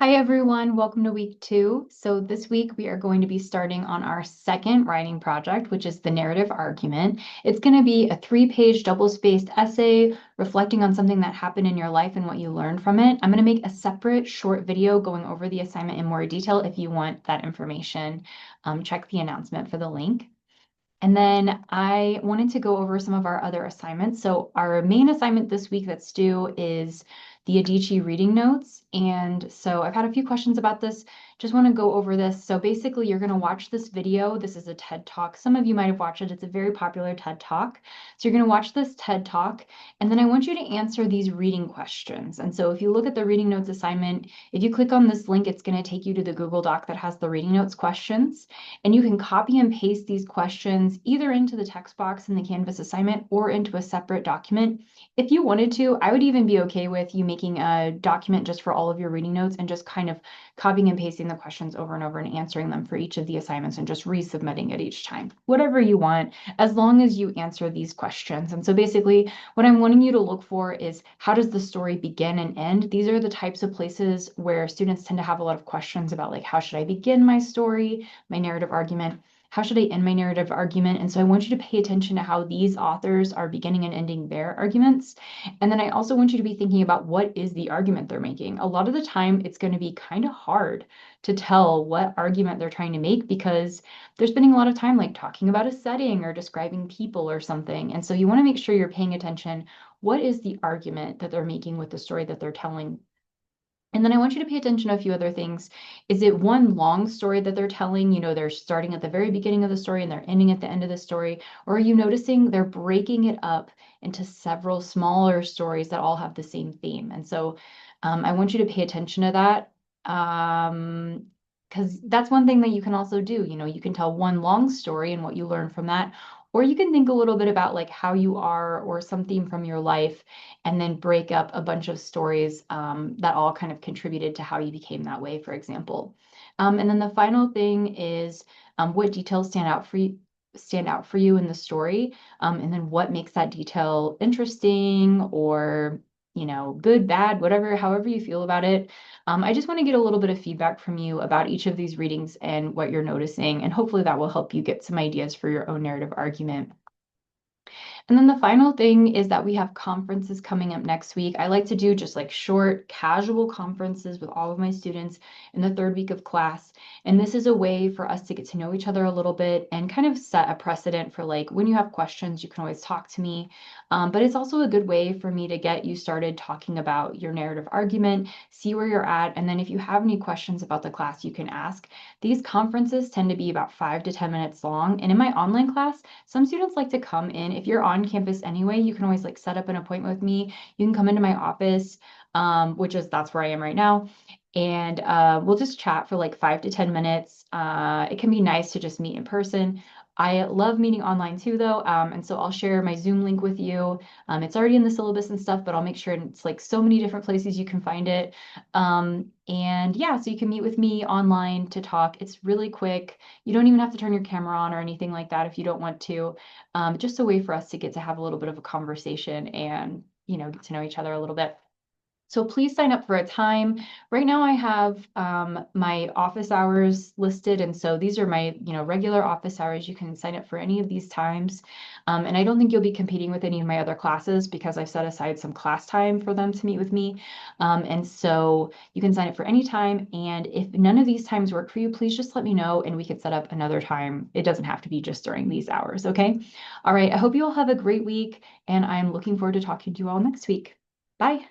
Hi everyone, welcome to week 2. So this week we are going to be starting on our second writing project, which is the narrative argument. It's going to be a 3-page double-spaced essay reflecting on something that happened in your life and what you learned from it. I'm going to make a separate short video going over the assignment in more detail if you want that information. Check the announcement for the link. And then I wanted to go over some of our other assignments. So our main assignment this week that's due is the Adichie Reading Notes. And so I've had a few questions about this. Just want to go over this. So basically you're going to watch this video. This is a TED Talk. Some of you might have watched it. It's a very popular TED Talk. So you're going to watch this TED Talk, and then I want you to answer these reading questions. And so if you look at the reading notes assignment, if you click on this link, it's going to take you to the Google Doc that has the reading notes questions. And you can copy and paste these questions either into the text box in the Canvas assignment or into a separate document. If you wanted to, I would even be okay with you making a document just for all of your reading notes and just kind of copying and pasting the questions over and over and answering them for each of the assignments and just resubmitting it each time. Whatever you want, as long as you answer these questions. And so basically, what I'm wanting you to look for is, how does the story begin and end? These are the types of places where students tend to have a lot of questions about, like, how should I begin my story, my narrative argument? How should I end my narrative argument? And so I want you to pay attention to how these authors are beginning and ending their arguments. And then I also want you to be thinking about, what is the argument they're making? A lot of the time, it's going to be kind of hard to tell what argument they're trying to make because they're spending a lot of time like talking about a setting or describing people or something. And so you want to make sure you're paying attention. What is the argument that they're making with the story that they're telling? And then I want you to pay attention to a few other things. Is it one long story that they're telling? You know, they're starting at the very beginning of the story and they're ending at the end of the story. Or are you noticing they're breaking it up into several smaller stories that all have the same theme? And so I want you to pay attention to that. Because that's one thing that you can also do. You know, you can tell one long story and what you learn from that. Or you can think a little bit about like how you are or some theme from your life, and then break up a bunch of stories that all kind of contributed to how you became that way, for example. And then the final thing is, what details stand out for you in the story, and then what makes that detail interesting, or good, bad, whatever, however you feel about it. I just want to get a little bit of feedback from you about each of these readings and what you're noticing, and hopefully that will help you get some ideas for your own narrative argument. And then the final thing is that we have conferences coming up next week. I like to do just like short, casual conferences with all of my students in the third week of class. And this is a way for us to get to know each other a little bit and kind of set a precedent for, like, when you have questions, you can always talk to me. But it's also a good way for me to get you started talking about your narrative argument, see where you're at. And then if you have any questions about the class, you can ask. These conferences tend to be about 5 to 10 minutes long. And in my online class, some students like to come in. If you're on campus anyway, you can always like set up an appointment with me. You can come into my office, that's where I am right now. And we'll just chat for like 5 to 10 minutes. It can be nice to just meet in person. I love meeting online too, though. And so I'll share my Zoom link with you. It's already in the syllabus and stuff, but I'll make sure it's like so many different places you can find it. And yeah, so you can meet with me online to talk. It's really quick. You don't even have to turn your camera on or anything like that if you don't want to. Just a way for us to get to have a little bit of a conversation and, get to know each other a little bit. So please sign up for a time. Right now I have my office hours listed. And so these are my, regular office hours. You can sign up for any of these times. And I don't think you'll be competing with any of my other classes because I've set aside some class time for them to meet with me. And so you can sign up for any time. And if none of these times work for you, please just let me know and we could set up another time. It doesn't have to be just during these hours. Okay. All right. I hope you all have a great week, and I'm looking forward to talking to you all next week. Bye.